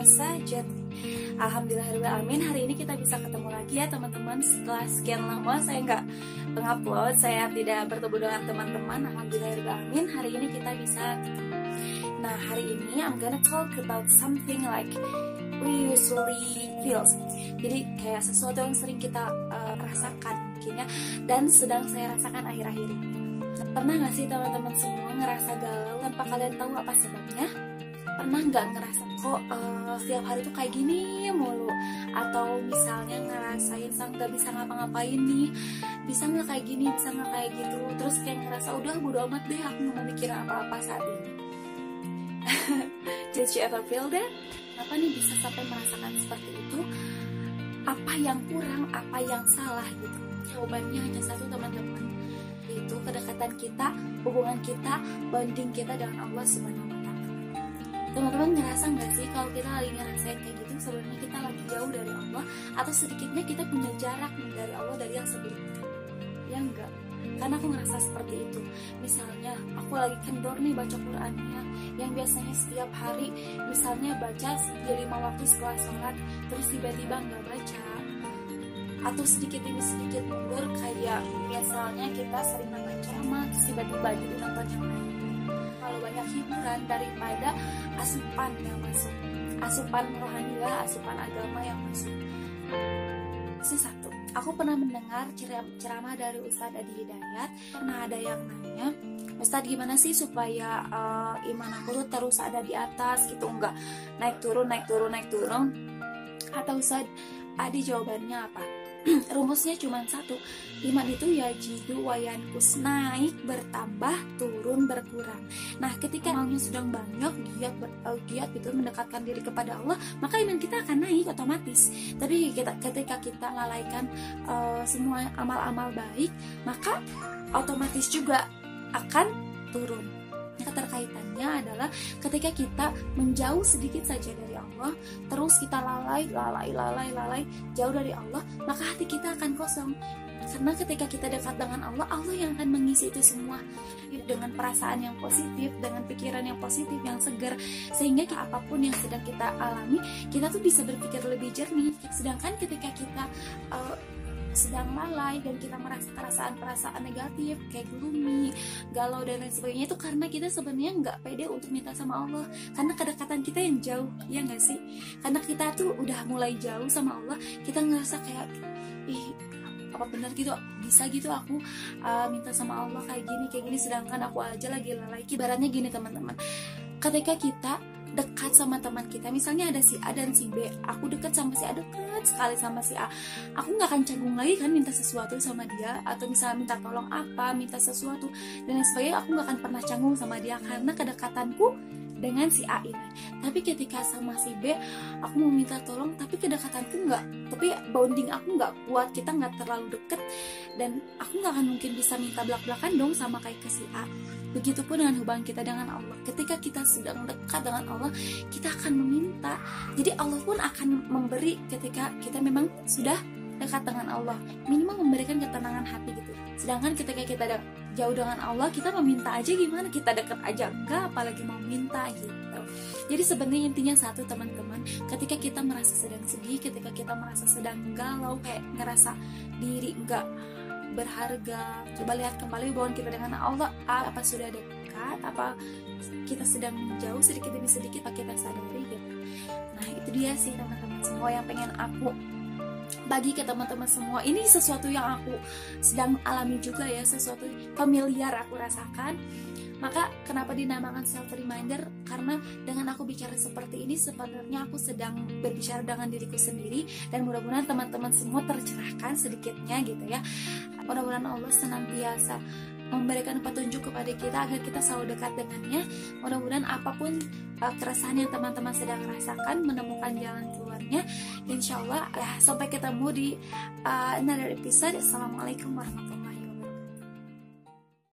saja. Alhamdulillahirrahmanirrahim, hari ini kita bisa ketemu lagi ya teman-teman. Setelah sekian lama saya nggak mengupload, saya tidak bertemu dengan teman-teman. Alhamdulillahirrahmanirrahim, hari ini kita bisa ketemu. Nah, hari ini I'm gonna talk about something like we usually feels. Jadi kayak sesuatu yang sering kita rasakan mungkin ya, dan sedang saya rasakan akhir-akhir ini. Pernah nggak sih teman-teman semua ngerasa galau tanpa kalian tahu apa sebabnya? Pernah nggak ngerasa kok setiap hari tuh kayak gini mulu? Atau misalnya ngerasain nggak bisa ngapa-ngapain nih, bisa nggak kayak gini, bisa nggak kayak gitu, terus kayak ngerasa udah bodo amat deh, aku nggak mau mikirin apa-apa saat ini. Did you ever feel that? Kenapa nih bisa sampai merasakan seperti itu? Apa yang kurang, apa yang salah gitu? Jawabannya hanya satu teman-teman, yaitu kedekatan kita, hubungan kita, bonding kita dengan Allah Subhanahu wa Ta'ala. Teman-teman ngerasa nggak sih kalau kita lagi ngerasain kayak gitu, sebenarnya kita lagi jauh dari Allah, atau sedikitnya kita punya jarak dari Allah dari yang sebelumnya? Ya enggak, karena aku ngerasa seperti itu. Misalnya aku lagi kendor nih baca Qurannya, yang biasanya setiap hari misalnya baca di 5 waktu setelah sholat, terus tiba-tiba nggak baca, atau sedikit demi sedikit mundur, kayak misalnya kita sering nonton ceramah terus tiba-tiba jadi nonton yang lain. Kalau banyak hiburan daripada asupan yang masuk, asupan rohani lah, asupan agama yang masuk. Satu, aku pernah mendengar ceramah dari Ustadz Adi Hidayat. Pernah ada yang nanya, Ustadz gimana sih supaya iman aku tuh terus ada di atas gitu, enggak naik turun. Atau Ustadz Adi jawabannya apa? Rumusnya cuma satu, iman itu yajidu wayankus, naik bertambah, turun berkurang. Nah, ketika imannya sedang banyak, giat itu mendekatkan diri kepada Allah, maka iman kita akan naik otomatis. Tapi ketika kita lalaikan semua amal-amal baik, maka otomatis juga akan turun. Keterkaitannya adalah ketika kita menjauh sedikit saja dari Allah, terus kita lalai jauh dari Allah, maka hati kita akan kosong. Karena ketika kita dekat dengan Allah, Allah yang akan mengisi itu semua dengan perasaan yang positif, dengan pikiran yang positif, yang segar, sehingga apapun yang sedang kita alami, kita tuh bisa berpikir lebih jernih. Sedangkan ketika kita sedang lalai dan kita merasa perasaan negatif kayak gloomy, galau dan lain sebagainya, itu karena kita sebenarnya nggak pede untuk minta sama Allah, karena kedekatan kita yang jauh, ya nggak sih? Karena kita tuh udah mulai jauh sama Allah, kita ngerasa kayak apa benar gitu, bisa gitu aku minta sama Allah kayak gini, sedangkan aku aja lagi lalai. Ibaratnya gini teman-teman, ketika kita dekat sama teman kita, misalnya ada si A dan si B, aku dekat sama si A, dekat sekali sama si A, aku nggak akan canggung lagi kan minta sesuatu sama dia, atau misalnya minta tolong apa, minta sesuatu dan lain sebagainya, aku nggak akan pernah canggung sama dia karena kedekatanku dengan si A ini. Tapi ketika sama si B, aku mau minta tolong, tapi kedekatanku tapi bonding aku nggak kuat, kita nggak terlalu deket, dan aku nggak akan mungkin bisa minta belak-belakan dong sama kayak ke si A. Begitupun dengan hubungan kita dengan Allah. Ketika kita sedang dekat dengan Allah, kita akan meminta. Jadi Allah pun akan memberi ketika kita memang sudah dekat dengan Allah, minimal memberikan ketenangan hati gitu. Sedangkan ketika kita jauh dengan Allah, kita meminta aja gimana, kita dekat aja enggak, apalagi mau minta gitu. Jadi sebenarnya intinya satu teman-teman, ketika kita merasa sedang sedih, ketika kita merasa sedang galau, kayak ngerasa diri enggak berharga, coba lihat kembali hubungan kita dengan Allah, apa sudah dekat, apa kita sedang menjauh sedikit demi sedikit, apa kita sadari gitu. Nah, itu dia sih teman-teman semua yang pengen aku bagi ke teman-teman semua. Ini sesuatu yang aku sedang alami juga ya, sesuatu familiar aku rasakan. Maka kenapa dinamakan self reminder? Karena dengan aku bicara seperti ini, sebenarnya aku sedang berbicara dengan diriku sendiri, dan mudah-mudahan teman-teman semua tercerahkan sedikitnya gitu ya. Mudah-mudahan Allah senantiasa memberikan petunjuk kepada kita agar kita selalu dekat dengannya. Mudah-mudahan apapun keresahan yang teman-teman sedang rasakan, menemukan jalan keluarnya. Insya Allah, sampai ketemu di another episode. Assalamualaikum warahmatullahi wabarakatuh.